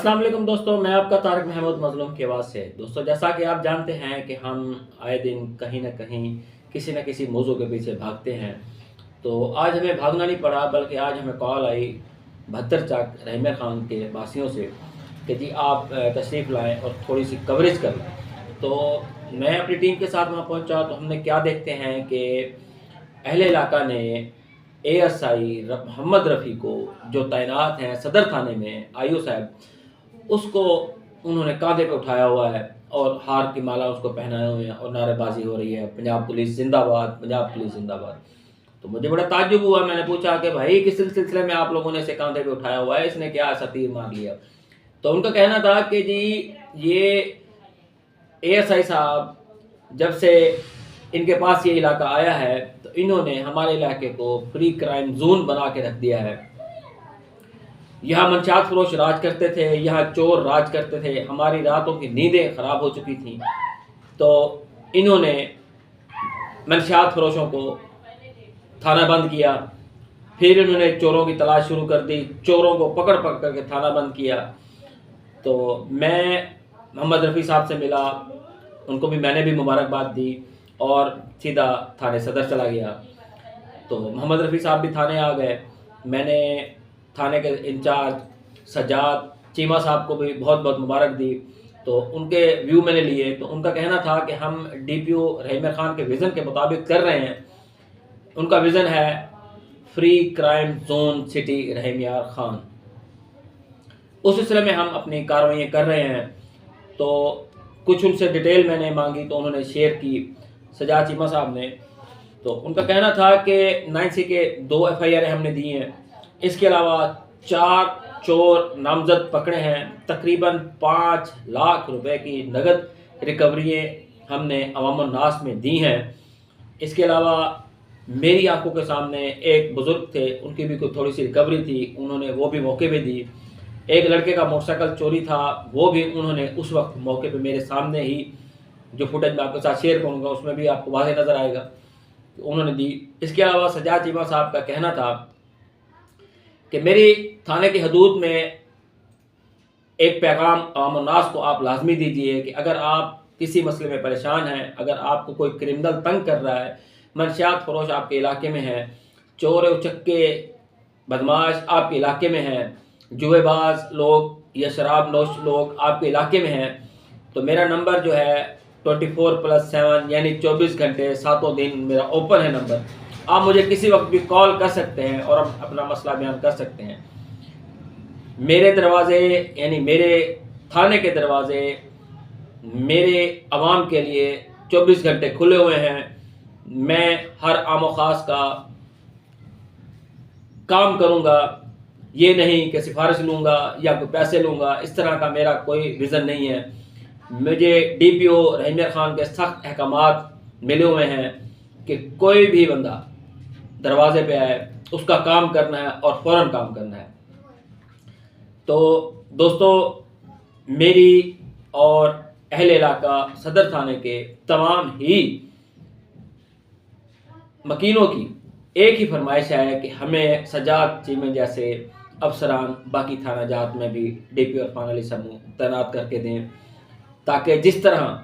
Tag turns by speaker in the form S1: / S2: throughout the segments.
S1: अस्सलाम वालेकुम दोस्तों, मैं आपका तारिक महमूद मजलूम की आवाज़ से। दोस्तों, जैसा कि आप जानते हैं कि हम आए दिन कहीं ना कहीं किसी न किसी मौजू के पीछे भागते हैं। तो आज हमें भागना नहीं पड़ा, बल्कि आज हमें कॉल आई भद्दर चाक रहमिया खान के वासियों से कि जी आप तशरीफ़ लाएँ और थोड़ी सी कवरेज कर लें। तो मैं अपनी टीम के साथ वहाँ पहुँचा तो हमने क्या देखते हैं कि अहले इलाका ने एएसआई मोहम्मद रफ़ी को, जो तैनात हैं सदर थाने में आईओ साहब, उसको उन्होंने कांधे पे उठाया हुआ है और हार की माला उसको पहनाए हुए हैं और नारेबाजी हो रही है, पंजाब पुलिस जिंदाबाद, पंजाब पुलिस जिंदाबाद। तो मुझे बड़ा ताज्जुब हुआ। मैंने पूछा कि भाई किस सिलसिले में आप लोगों ने इसे कांधे पे उठाया हुआ है, इसने क्या ऐसा तीर मार लिया? तो उनका कहना था कि जी ये एएसआई साहब जब से इनके पास ये इलाका आया है तो इन्होंने हमारे इलाके को फ्री क्राइम जोन बना के रख दिया है। यहाँ मनशात फरोश राज करते थे, यहाँ चोर राज करते थे, हमारी रातों की नींदें ख़राब हो चुकी थी। तो इन्होंने मनशात फरोशों को थाना बंद किया, फिर इन्होंने चोरों की तलाश शुरू कर दी, चोरों को पकड़ पकड़ करके थाना बंद किया। तो मैं मोहम्मद रफ़ी साहब से मिला, उनको भी मैंने भी मुबारकबाद दी और सीधा थाने सदर चला गया। तो मोहम्मद रफ़ी साहब भी थाने आ गए। मैंने थाने के इंचार्ज सज्जाद चीमा साहब को भी बहुत बहुत मुबारक दी। तो उनके व्यू मैंने लिए। तो उनका कहना था कि हम डीपीओ रहमिया खान के विज़न के मुताबिक कर रहे हैं। उनका विज़न है free crime zone city Rahmiya Khan. उस सिलसिले में हम अपनी कार्रवाइयाँ कर रहे हैं। तो कुछ उनसे डिटेल मैंने मांगी तो उन्होंने शेयर की सज्जाद चीमा साहब ने। तो उनका कहना था कि 9C के 2 FIR हमने दी हैं, इसके अलावा 4 चोर नामजद पकड़े हैं, तकरीबन 5 लाख रुपए की नगद रिकवरियाँ हमने अवाम नास में दी हैं। इसके अलावा मेरी आंखों के सामने एक बुज़ुर्ग थे, उनकी भी कोई थोड़ी सी रिकवरी थी, उन्होंने वो भी मौके पे दी। एक लड़के का मोटरसाइकिल चोरी था, वो भी उन्होंने उस वक्त मौके पे मेरे सामने ही, जो फुटेज मैं आपके साथ शेयर करूँगा उसमें भी आपको वाज़ेह नज़र आएगा, तो उन्होंने दी। इसके अलावा सज्जाद चीमा साहब का कहना था कि मेरी थाने की हदूद में एक पैगाम आम नास को आप लाजमी दीजिए कि अगर आप किसी मसले में परेशान हैं, अगर आपको कोई क्रिमिनल तंग कर रहा है, मनशियात फरोश आपके इलाके में है, चोर उचक्के बदमाश आपके इलाके में हैं, जुएबाज लोग या शराब नोश लोग आपके इलाके में हैं, तो मेरा नंबर जो है 24+7 यानी 24 घंटे 7 दिन मेरा ओपन है नंबर। आप मुझे किसी वक्त भी कॉल कर सकते हैं और अपना मसला बयान कर सकते हैं। मेरे दरवाज़े यानी मेरे थाने के दरवाज़े मेरे आवाम के लिए 24 घंटे खुले हुए हैं। मैं हर आम व ख़ास का काम करूँगा, ये नहीं कि सिफारिश लूँगा या कोई पैसे लूँगा, इस तरह का मेरा कोई विज़न नहीं है। मुझे डीपीओ रहमिया खान के सख्त अहकामात मिले हुए हैं कि कोई भी बंदा दरवाजे पे आए उसका काम करना है और फ़ौरन काम करना है। तो दोस्तों, मेरी और अहले इलाका सदर थाने के तमाम ही मकीनों की एक ही फरमाइश है कि हमें सज्जाद चीमा जैसे अफसरान बाकी थाना जात में भी डीपीओ इरफान अली समूह तैनात करके दें, ताकि जिस तरह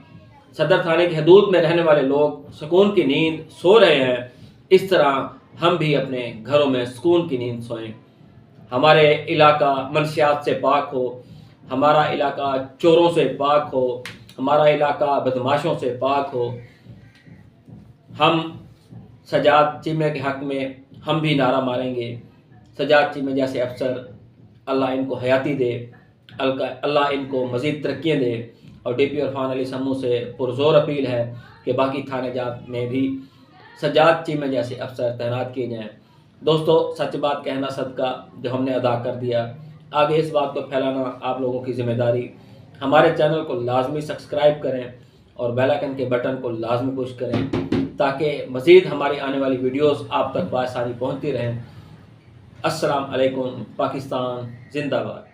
S1: सदर थाने की हदूद में रहने वाले लोग सुकून की नींद सो रहे हैं, इस तरह हम भी अपने घरों में सुकून की नींद सोएं। हमारे इलाका मनशियात से पाक हो, हमारा इलाका चोरों से पाक हो, हमारा इलाका बदमाशों से पाक हो। हम सज्जाद चीमे के हक़ में हम भी नारा मारेंगे। सज्जाद चीमे जैसे अफसर, अल्लाह इनको हयाती दे, अल्लाह इनको मज़ीद तरक्कियाँ दे। और डीपीओ इरफान अली समूह से पुरज़ोर अपील है कि बाकी थाने जात में भी सज्जाद चीमे जैसे अफसर तैनात किए जाएँ। दोस्तों, सच बात कहना सदका जो हमने अदा कर दिया, आगे इस बात को फैलाना आप लोगों की ज़िम्मेदारी। हमारे चैनल को लाजमी सब्सक्राइब करें और बेल आइकन के बटन को लाजमी पुश करें ताकि मज़ीद हमारी आने वाली वीडियोस आप तक बआसानी पहुंचती रहें। अस्सलाम अलैकुम। पाकिस्तान जिंदाबाद।